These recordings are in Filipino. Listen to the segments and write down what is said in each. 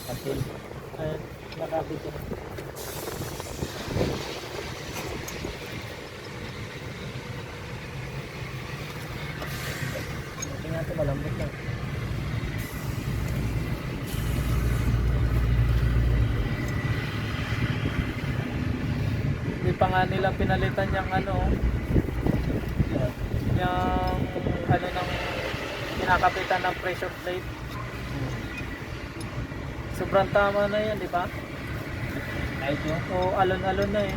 Atin. Ayun, nakabit yun. Buti nga ito, malambot lang. Hindi pa nga nila pinalitan yung ano, yung ano ng kinakapitan ng pressure plate. Sobrang tama na yan, di ba? Kahit yun. O alon-alon na eh.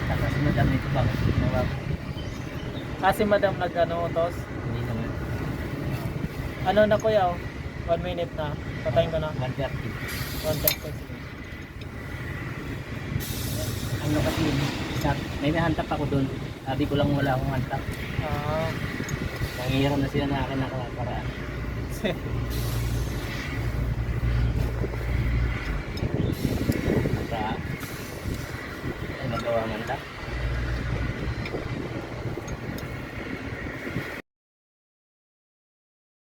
Tapos madam ito bakit ginawa ko? Kasi madam nag-ano, utos. Hindi naman. Ano na kuya, 1 minute na. Patayin ko na. 130. 1 Ano kasi yun, may hantap ako doon. Sabi ko lang wala akong hantap. Ah, Nangihiram na sila na akin nakakaraan. Para ay magawa man lang.